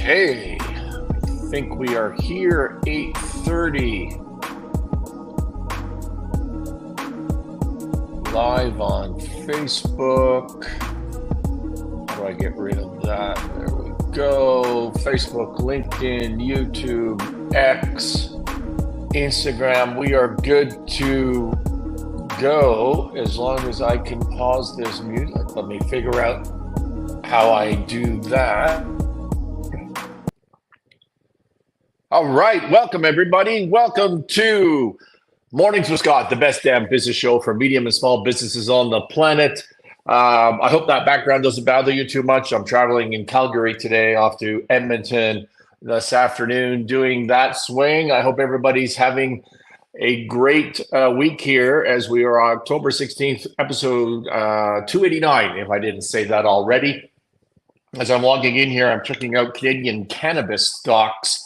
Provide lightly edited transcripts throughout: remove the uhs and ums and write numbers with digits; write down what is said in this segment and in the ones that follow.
Okay, I think we are here, 8:30, live on Facebook. How do I get rid of that? There we go. Facebook, LinkedIn, YouTube, X, Instagram. We are good to go as long as I can pause this music. Let me figure out how I do that. All right, welcome everybody. Welcome to Mornings with Scott, the best damn business show for medium and small businesses on the planet. I hope that background doesn't bother you too much. I'm traveling in Calgary today, off to Edmonton this afternoon, doing that swing. I hope everybody's having a great week here as we are October 16th, episode 289, if I didn't say that already. As I'm logging in here, I'm checking out Canadian cannabis stocks.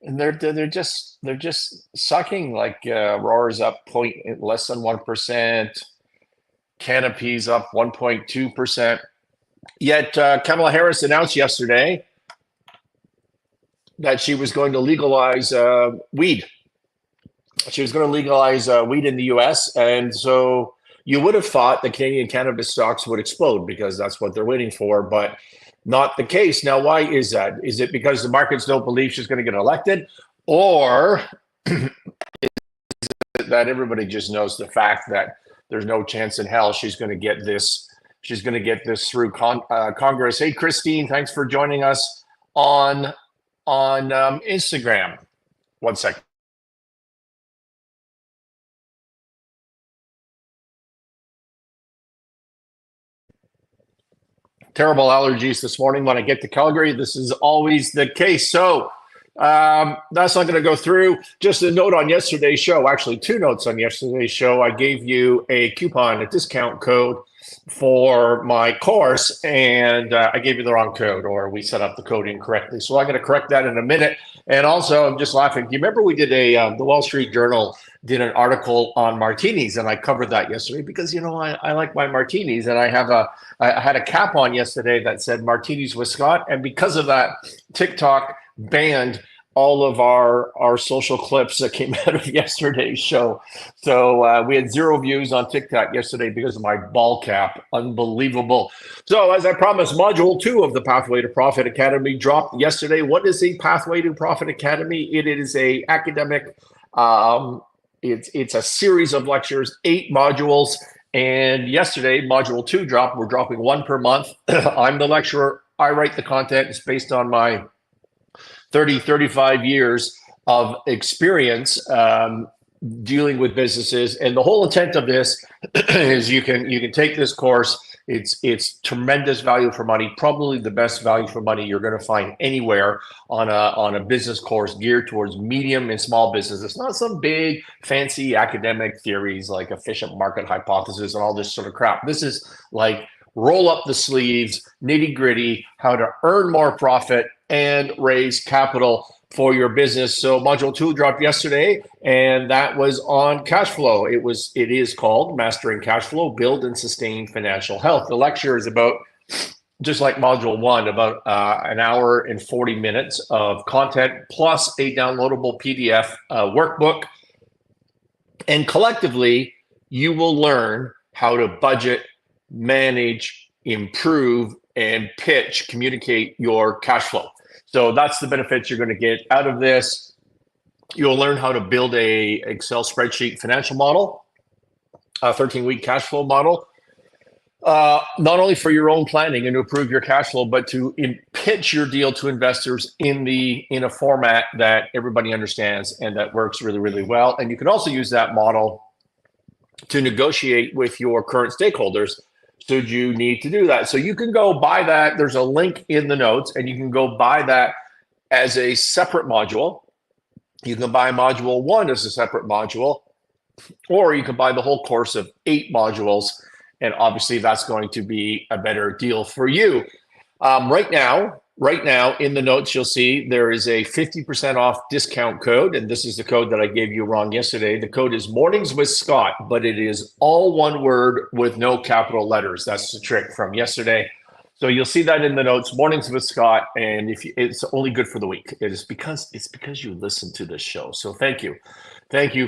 And they're just sucking. Like Roar's up less than 1%, Canopy's up 1.2%. Yet Kamala Harris announced yesterday that she was going to legalize weed. She was going to legalize weed in the U.S. And so you would have thought the Canadian cannabis stocks would explode because that's what they're waiting for, but not the case. Now, why is that? Is it because the markets don't believe she's going to get elected, or is it that everybody just knows the fact that there's no chance in hell she's going to get this? She's going to get this through Congress. Hey, Christine, thanks for joining us on Instagram. 1 second. Terrible allergies this morning when I get to Calgary. This is always the case. So that's not going to go through. Just a note on yesterday's show, actually 2 notes on yesterday's show. I gave you a coupon, a discount code for my course, and I gave you the wrong code, or we set up the code incorrectly. So I'm going to correct that in a minute. And also, I'm just laughing. Do you remember we did the Wall Street Journal did an article on martinis, and I covered that yesterday because, you know, I like my martinis, and I had a cap on yesterday that said martinis with Scott, and because of that, TikTok banned all of our social clips that came out of yesterday's show. So we had 0 views on TikTok yesterday because of my ball cap. Unbelievable. So as I promised, module 2 of the Pathway to Profit Academy dropped yesterday. What is the Pathway to Profit Academy? It is a academic, it's a series of lectures, 8 modules. And yesterday, module 2 dropped. We're dropping 1 per month. I'm the lecturer. I write the content. It's based on my 35 years of experience dealing with businesses. And the whole intent of this is you can take this course. It's tremendous value for money, probably the best value for money you're going to find anywhere on a business course geared towards medium and small business. It's not some big fancy academic theories like efficient market hypothesis and all this sort of crap. This is like roll up the sleeves, nitty gritty, how to earn more profit and raise capital for your business. So module 2 dropped yesterday, and that was on cash flow. It is called Mastering Cash Flow, Build and Sustain Financial Health. The lecture is about, just like module 1, about an hour and 40 minutes of content plus a downloadable PDF workbook. And collectively, you will learn how to budget, manage, improve, and communicate your cash flow. So that's the benefits you're going to get out of this. You'll learn how to build a Excel spreadsheet financial model, a 13-week cash flow model, not only for your own planning and to improve your cash flow, but to pitch your deal to investors in a format that everybody understands and that works really, really well. And you can also use that model to negotiate with your current stakeholders should you need to do that. So you can go buy that. There's a link in the notes, and you can go buy that as a separate module. You can buy module 1 as a separate module, or you can buy the whole course of 8 modules. And obviously that's going to be a better deal for you. Right now, in the notes, you'll see there is a 50% off discount code. And this is the code that I gave you wrong yesterday. The code is Mornings with Scott, but it is all one word with no capital letters. That's the trick from yesterday. So you'll see that in the notes, Mornings with Scott, and if you, it's only good for the week. It's because you listen to this show. So thank you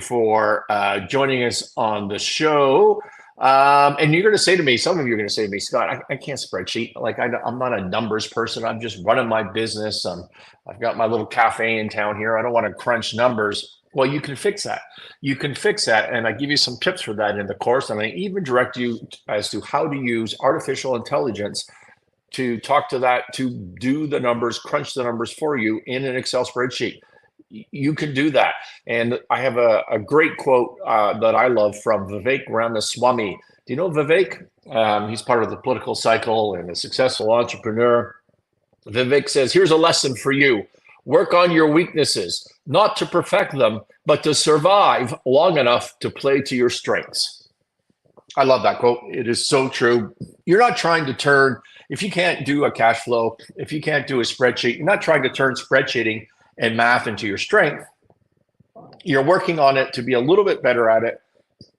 for joining us on the show. And you're going to say to me, some of you are going to say to me, Scott, I can't spreadsheet. Like I'm not a numbers person. I'm just running my business. I've got my little cafe in town here. I don't want to crunch numbers. Well, you can fix that. You can fix that. And I give you some tips for that in the course. And I even direct you as to how to use artificial intelligence to talk to that, to do the numbers, crunch the numbers for you in an Excel spreadsheet. You can do that. And I have a great quote that I love from Vivek Ramaswamy. Do you know Vivek? He's part of the political cycle and a successful entrepreneur. Vivek says, here's a lesson for you. Work on your weaknesses, not to perfect them, but to survive long enough to play to your strengths. I love that quote. It is so true. You're not trying to turn, if you can't do a cash flow, if you can't do a spreadsheet, you're not trying to turn spreadsheeting and math into your strength. You're working on it to be a little bit better at it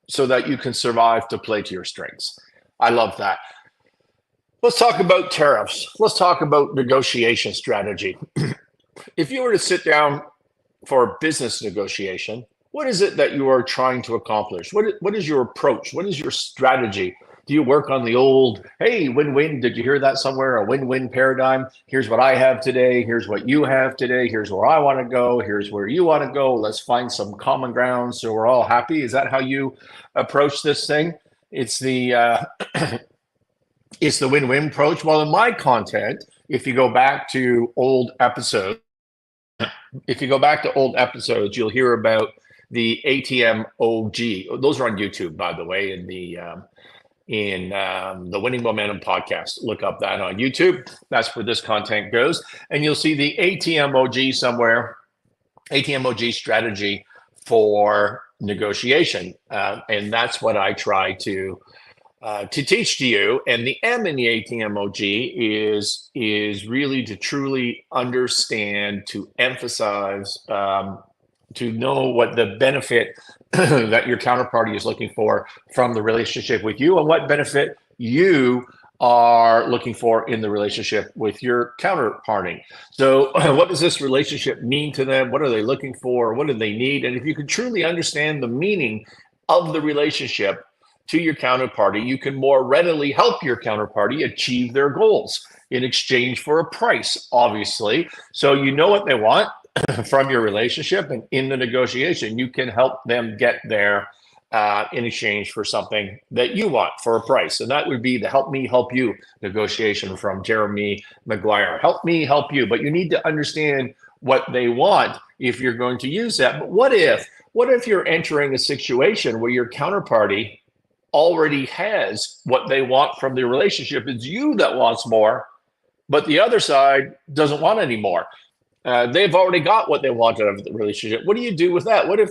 so that you can survive to play to your strengths. I love that. Let's talk about tariffs. Let's talk about negotiation strategy. If you were to sit down for a business negotiation, what is it that you are trying to accomplish? What is your approach? What is your strategy? Do you work on the old, hey, win-win? Did you hear that somewhere? A win-win paradigm. Here's what I have today. Here's what you have today. Here's where I want to go. Here's where you want to go. Let's find some common ground so we're all happy. Is that how you approach this thing? It's the it's the win-win approach. Well, in my content, if you go back to old episodes, you'll hear about the ATMOG. Those are on YouTube, by the way, in the Winning Momentum podcast. Look up that on YouTube. That's where this content goes. And you'll see the ATMOG somewhere, ATMOG strategy for negotiation. And that's what I try to teach to you. And the M in the ATMOG is really to truly understand, to emphasize, to know what the benefit that your counterparty is looking for from the relationship with you and what benefit you are looking for in the relationship with your counterparty. So what does this relationship mean to them? What are they looking for? What do they need? And if you can truly understand the meaning of the relationship to your counterparty, you can more readily help your counterparty achieve their goals in exchange for a price, obviously. So you know what they want from your relationship, and in the negotiation, you can help them get there in exchange for something that you want for a price. And that would be the help me help you negotiation from Jeremy Maguire. Help me help you, but you need to understand what they want if you're going to use that. But what if you're entering a situation where your counterparty already has what they want from the relationship? It's you that wants more, but the other side doesn't want any more. They've already got what they want out of the relationship. What do you do with that? What if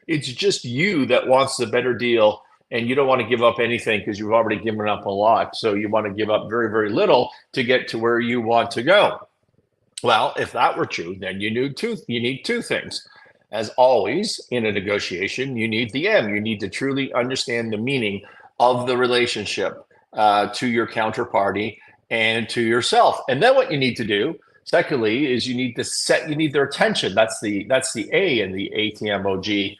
it's just you that wants the better deal and you don't want to give up anything because you've already given up a lot. So you want to give up very, very little to get to where you want to go. Well, if that were true, then you need two things. As always, in a negotiation, you need the M. You need to truly understand the meaning of the relationship to your counterparty and to yourself. And then what you need to do, secondly, is you need their attention. That's the A in the ATMOG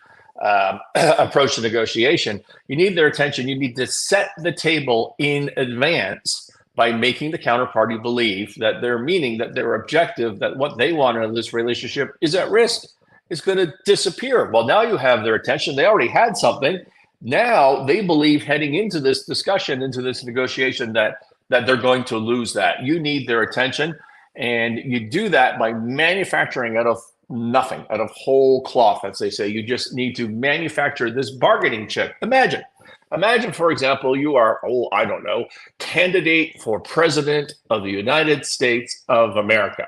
approach to negotiation. You need their attention. You need to set the table in advance by making the counterparty believe that their objective, that what they want out of this relationship is at risk. It's going to disappear. Well, now you have their attention. They already had something. Now they believe heading into this discussion, into this negotiation, that they're going to lose that. You need their attention. And you do that by manufacturing out of nothing, out of whole cloth, as they say. You just need to manufacture this bargaining chip. Imagine, for example, you are, candidate for president of the United States of America.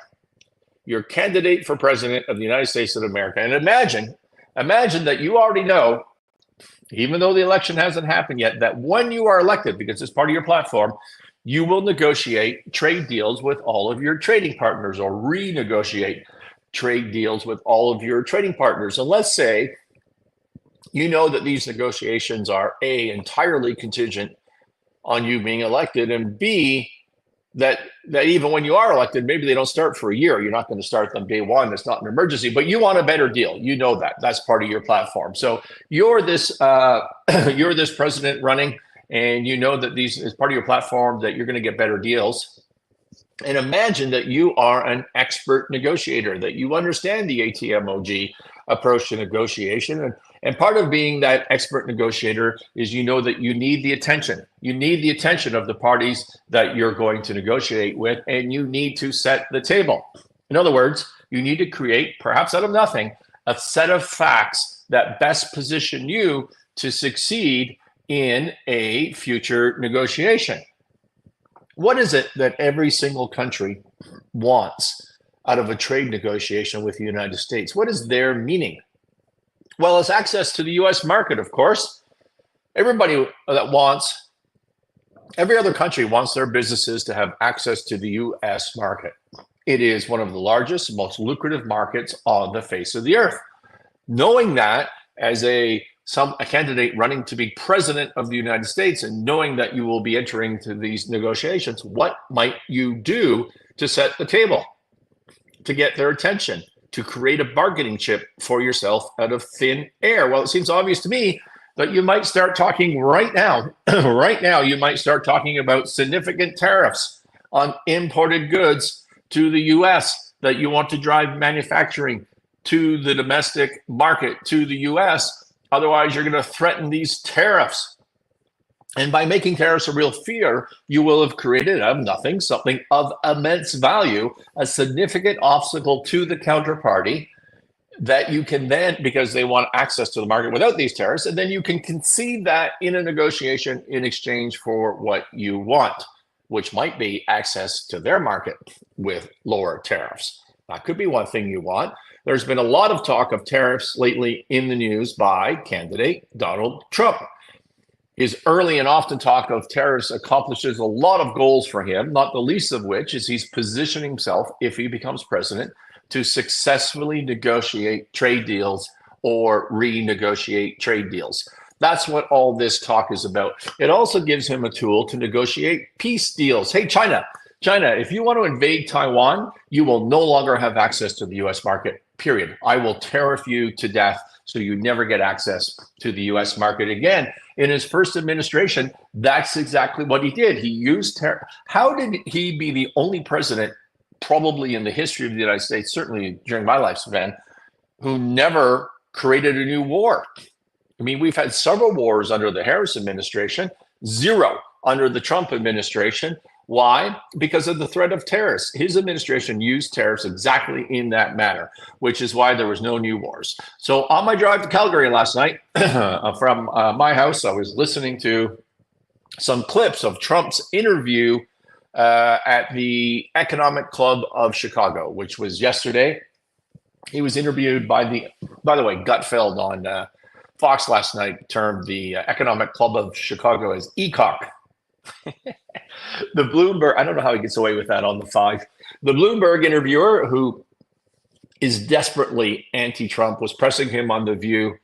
You're candidate for president of the United States of America. And imagine that you already know, even though the election hasn't happened yet, that when you are elected, because it's part of your platform, you will negotiate trade deals with all of your trading partners, or renegotiate trade deals with all of your trading partners. And let's say you know that these negotiations are A, entirely contingent on you being elected, and B, that even when you are elected, maybe they don't start for a year. You're not going to start them day one. It's not an emergency, but you want a better deal. You know that. That's part of your platform. So you're this you're this president running, and you know that these is part of your platform that you're going to get better deals. And imagine that you are an expert negotiator, that you understand the ATMOG approach to negotiation. And part of being that expert negotiator is you know that you need the attention. You need the attention of the parties that you're going to negotiate with, and you need to set the table. In other words, you need to create, perhaps out of nothing, a set of facts that best position you to succeed in a future negotiation. What is it that every single country wants out of a trade negotiation with the United States? What is their meaning? Well, it's access to the US market, of course. Everybody that wants, every other country wants their businesses to have access to the US market. It is one of the largest, most lucrative markets on the face of the earth. Knowing that as a candidate running to be president of the United States, and knowing that you will be entering to these negotiations, what might you do to set the table, to get their attention, to create a bargaining chip for yourself out of thin air? Well, it seems obvious to me that you might start talking right now. Right now, you might start talking about significant tariffs on imported goods to the US, that you want to drive manufacturing to the domestic market, to the US. Otherwise, you're going to threaten these tariffs. And by making tariffs a real fear, you will have created out of nothing something of immense value, a significant obstacle to the counterparty that you can then, because they want access to the market without these tariffs, and then you can concede that in a negotiation in exchange for what you want, which might be access to their market with lower tariffs. That could be one thing you want. There's been a lot of talk of tariffs lately in the news by candidate Donald Trump. His early and often talk of tariffs accomplishes a lot of goals for him, not the least of which is he's positioning himself, if he becomes president, to successfully negotiate trade deals or renegotiate trade deals. That's what all this talk is about. It also gives him a tool to negotiate peace deals. Hey, China, if you want to invade Taiwan, you will no longer have access to the US market, period. I will tariff you to death so you never get access to the US market again. In his first administration, that's exactly what he did. He used tariff. How did he be the only president, probably in the history of the United States, certainly during my lifespan, who never created a new war? I mean, we've had several wars under the Harris administration, zero under the Trump administration. Why? Because of the threat of tariffs. His administration used tariffs exactly in that manner, which is why there was no new wars. So on my drive to Calgary last night from my house, I was listening to some clips of Trump's interview at the Economic Club of Chicago, which was yesterday. He was interviewed by the way, Gutfeld on Fox last night termed the Economic Club of Chicago as ECOC. The Bloomberg, I don't know how he gets away with that on the 5. The Bloomberg interviewer, who is desperately anti-Trump, was pressing him on the view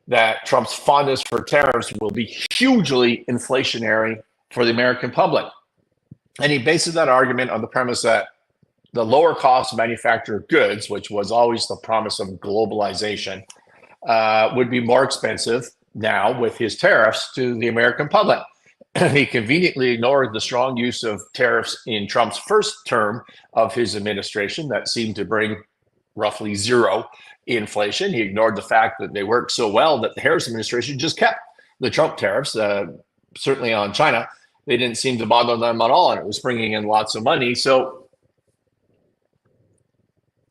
that Trump's fondness for tariffs will be hugely inflationary for the American public. And he bases that argument on the premise that the lower cost manufactured goods, which was always the promise of globalization, would be more expensive now with his tariffs to the American public. He conveniently ignored the strong use of tariffs in Trump's first term of his administration that seemed to bring roughly zero inflation. He ignored the fact that they worked so well that the Harris administration just kept the Trump tariffs, certainly on China. They didn't seem to bother them at all, and it was bringing in lots of money. So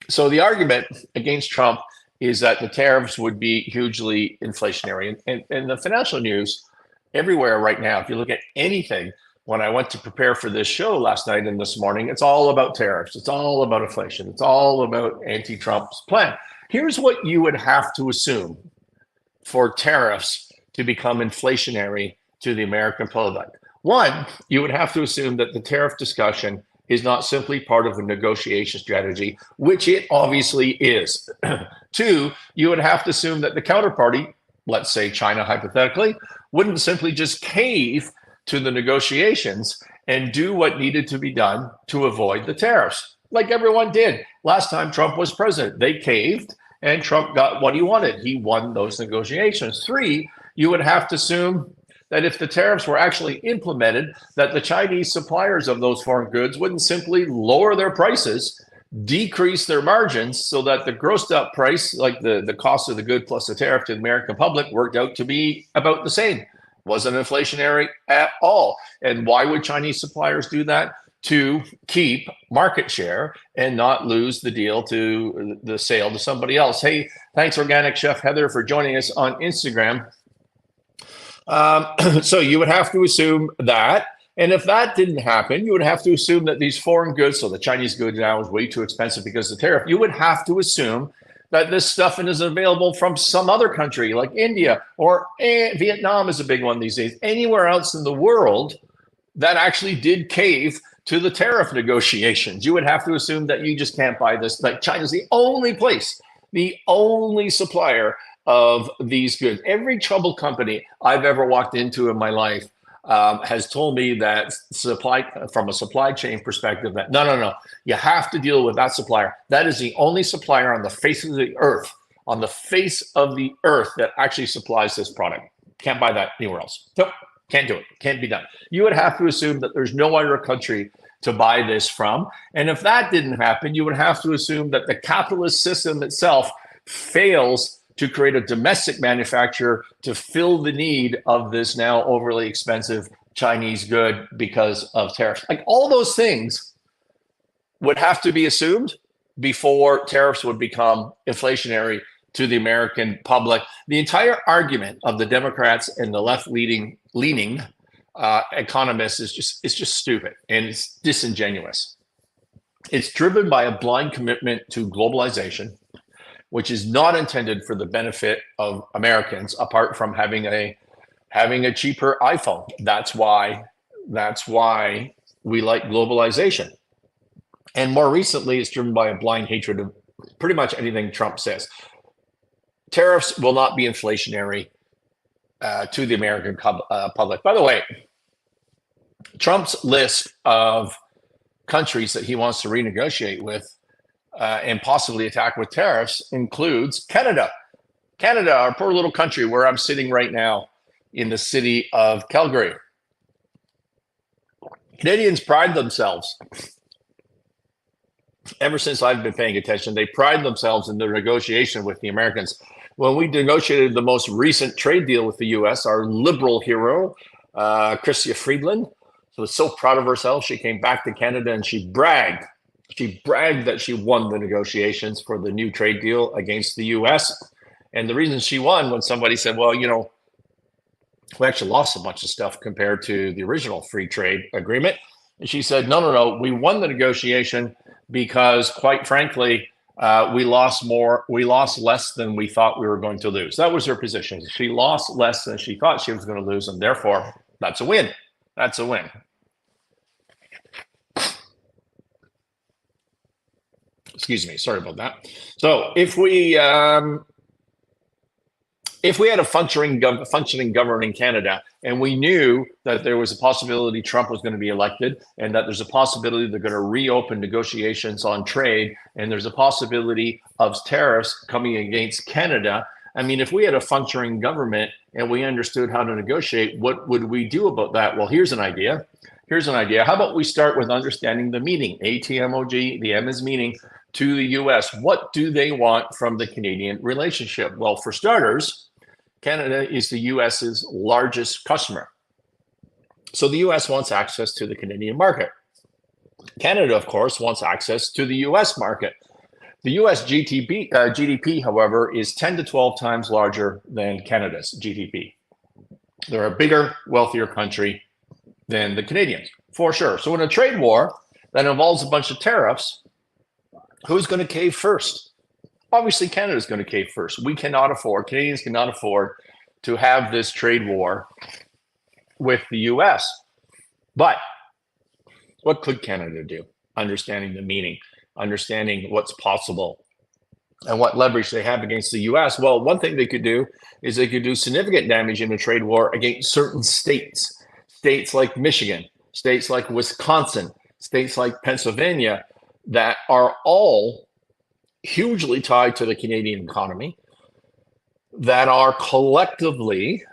the argument against Trump is that the tariffs would be hugely inflationary. And the financial news everywhere right now, if you look at anything, when I went to prepare for this show last night and this morning, it's all about tariffs. It's all about inflation. It's all about anti-Trump's plan. Here's what you would have to assume for tariffs to become inflationary to the American public. One, you would have to assume that the tariff discussion is not simply part of a negotiation strategy, which it obviously is. Two, you would have to assume that the counterparty, let's say China hypothetically, wouldn't simply just cave to the negotiations and do what needed to be done to avoid the tariffs, like everyone did last time Trump was president. They caved, and Trump got what he wanted. He won those negotiations. Three, you would have to assume that if the tariffs were actually implemented, that the Chinese suppliers of those foreign goods wouldn't simply lower their prices, decrease their margins, so that the grossed up price, like the cost of the good plus the tariff to the American public, worked out to be about the same. Wasn't inflationary at all. And why would Chinese suppliers do that? To keep market share and not lose the deal to the sale to somebody else. Hey, thanks, Organic Chef Heather, for joining us on Instagram. So you would have to assume that. And if that didn't happen, you would have to assume that these foreign goods, so the Chinese goods now is way too expensive because of the tariff, you would have to assume that this stuff is available from some other country like India or Vietnam is a big one these days. Anywhere else in the world that actually did cave to the tariff negotiations. You would have to assume that you just can't buy this. Like China's the only place, the only supplier of these goods. Every troubled company I've ever walked into in my life has told me that from a supply chain perspective, that no, you have to deal with that supplier. That is the only supplier on the face of the earth, that actually supplies this product. Can't buy that anywhere else. Nope, can't do it. Can't be done. You would have to assume that there's no other country to buy this from. And if that didn't happen, you would have to assume that the capitalist system itself fails to create a domestic manufacturer to fill the need of this now overly expensive Chinese good because of tariffs. Like all those things would have to be assumed before tariffs would become inflationary to the American public. The entire argument of the Democrats and the left-leaning economists is just stupid, and it's disingenuous. It's driven by a blind commitment to globalization, which is not intended for the benefit of Americans, apart from having a cheaper iPhone. That's why we like globalization. And more recently, it's driven by a blind hatred of pretty much anything Trump says. Tariffs will not be inflationary to the American public. By the way, Trump's list of countries that he wants to renegotiate with and possibly attack with tariffs includes Canada. Canada, our poor little country where I'm sitting right now in the city of Calgary. Canadians pride themselves, ever since I've been paying attention, they pride themselves in their negotiation with the Americans. When we negotiated the most recent trade deal with the U.S., our liberal hero, Chrystia Freeland, was so proud of herself. She came back to Canada and she bragged. She bragged that she won the negotiations for the new trade deal against the U.S. And the reason she won, when somebody said, well, you know, we actually lost a bunch of stuff compared to the original free trade agreement. And she said, no, we won the negotiation because, quite frankly, we lost less than we thought we were going to lose. That was her position. She lost less than she thought she was going to lose, and therefore, that's a win. That's a win. Excuse me, sorry about that. So if we had a functioning government in Canada, and we knew that there was a possibility Trump was going to be elected, and that there's a possibility they're going to reopen negotiations on trade, and there's a possibility of tariffs coming against Canada. I mean, if we had a functioning government and we understood how to negotiate, what would we do about that? Well, here's an idea. How about we start with understanding the meaning? ATMOG, the M is meaning to the U.S. What do they want from the Canadian relationship? Well, for starters, Canada is the U.S.'s largest customer. So the U.S. wants access to the Canadian market. Canada, of course, wants access to the U.S. market. The U.S. GDP, however, is 10 to 12 times larger than Canada's GDP. They're a bigger, wealthier country than the Canadians, for sure. So in a trade war that involves a bunch of tariffs, who's going to cave first? Obviously, Canada's going to cave first. Canadians cannot afford to have this trade war with the U.S. But what could Canada do? Understanding the meaning, understanding what's possible, and what leverage they have against the U.S. Well, one thing they could do is they could do significant damage in a trade war against certain states like Michigan, states like Wisconsin, states like Pennsylvania, that are all hugely tied to the Canadian economy, that are collectively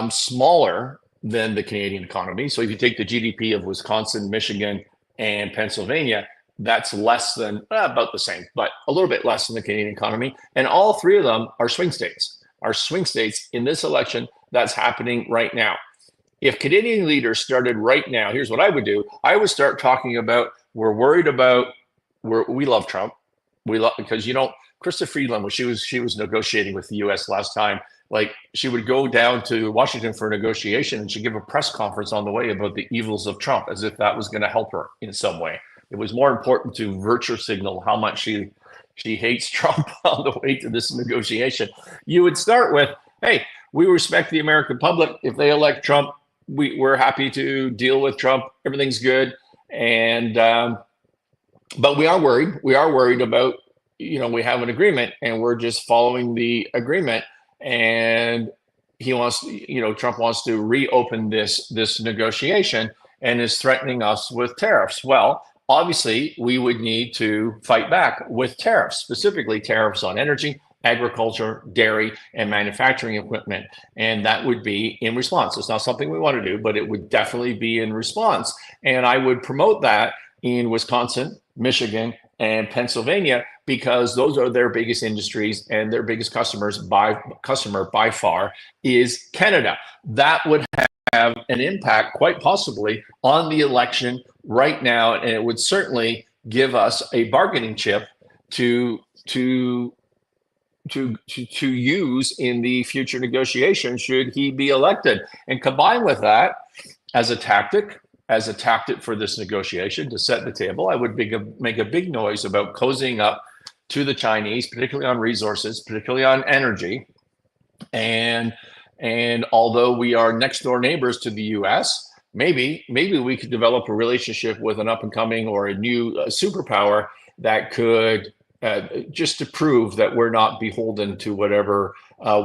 smaller than the Canadian economy. So if you take the GDP of Wisconsin, Michigan, and Pennsylvania, that's less than, about the same, but a little bit less than the Canadian economy. And all three of them are swing states, in this election that's happening right now. If Canadian leaders started right now, here's what I would do. I would start talking about, we love Trump. Because, Chrystia Freeland, when she was negotiating with the US last time, like, she would go down to Washington for a negotiation and she'd give a press conference on the way about the evils of Trump, as if that was going to help her in some way. It was more important to virtue signal how much she hates Trump on the way to this negotiation. You would start with, hey, we respect the American public. If they elect Trump, we're happy to deal with Trump. Everything's good. And but we are worried. We are worried about, we have an agreement and we're just following the agreement. And Trump wants to reopen this negotiation and is threatening us with tariffs. Well, obviously, we would need to fight back with tariffs, specifically tariffs on energy, agriculture, dairy, and manufacturing equipment. And that would be in response. It's not something we want to do, but it would definitely be in response. And I would promote that in Wisconsin, Michigan, and Pennsylvania, because those are their biggest industries, and their biggest customer by far is Canada. That would have an impact, quite possibly, on the election right now, and it would certainly give us a bargaining chip to use in the future negotiation should he be elected. And combined with that, as a tactic for this negotiation to set the table, I would make a big noise about cozying up to the Chinese, particularly on resources, particularly on energy. And although we are next door neighbors to the US, maybe we could develop a relationship with an up and coming or a new superpower that could, just to prove that we're not beholden to whatever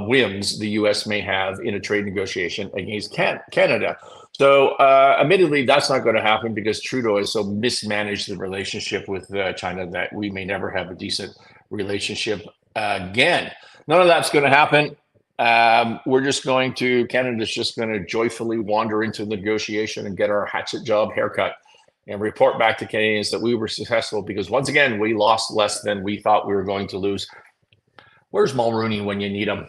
whims the US may have in a trade negotiation against Canada. So admittedly, that's not going to happen because Trudeau has so mismanaged the relationship with China that we may never have a decent relationship again. None of that's going to happen. Canada's just going to joyfully wander into the negotiation and get our hatchet job haircut and report back to Canadians that we were successful because, once again, we lost less than we thought we were going to lose. Where's Mulrooney when you need him?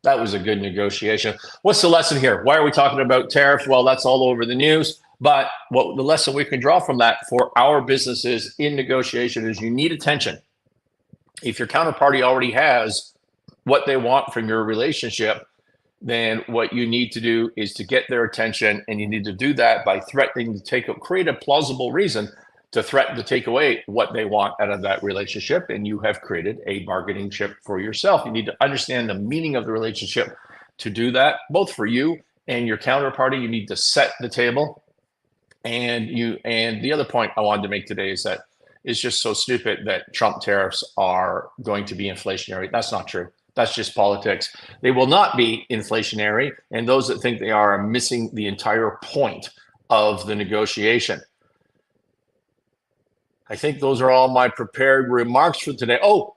That was a good negotiation. What's the lesson here? Why are we talking about tariffs? Well, that's all over the news. But what the lesson we can draw from that for our businesses in negotiation is you need attention. If your counterparty already has what they want from your relationship, then what you need to do is to get their attention, and you need to do that by threatening to create a plausible reason to threaten to take away what they want out of that relationship, and you have created a bargaining chip for yourself. You need to understand the meaning of the relationship to do that, both for you and your counterparty. You need to set the table. And the other point I wanted to make today is that it's just so stupid that Trump tariffs are going to be inflationary. That's not true. That's just politics. They will not be inflationary, and those that think they are missing the entire point of the negotiation. I think those are all my prepared remarks for today. Oh,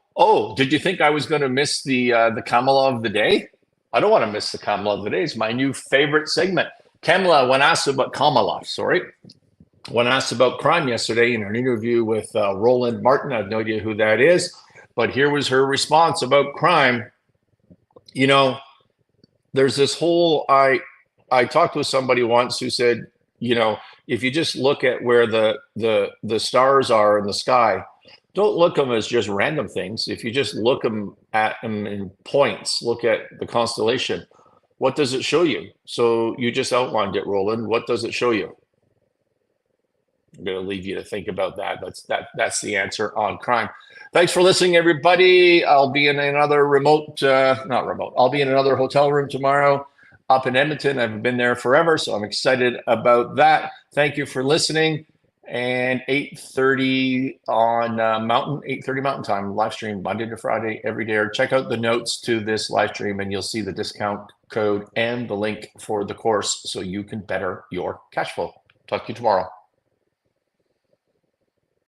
did you think I was going to miss the Kamala of the day? I don't want to miss the Kamala of the day. It's my new favorite segment. When asked about crime yesterday in an interview with Roland Martin, I have no idea who that is, but here was her response about crime. There's this whole, I talked with somebody once who said, if you just look at where the stars are in the sky, don't look at them as just random things. If you just look at them in points, look at the constellation, what does it show you? So you just outlined it, Roland. What does it show you? I'm going to leave you to think about that. That's the answer on crime. Thanks for listening, everybody. I'll be in another I'll be in another hotel room tomorrow up in Edmonton. I haven't been there forever, so I'm excited about that. Thank you for listening. And 8:30 on 8:30 Mountain Time, live stream Monday to Friday every day. Or check out the notes to this live stream, and you'll see the discount code and the link for the course so you can better your cash flow. Talk to you tomorrow.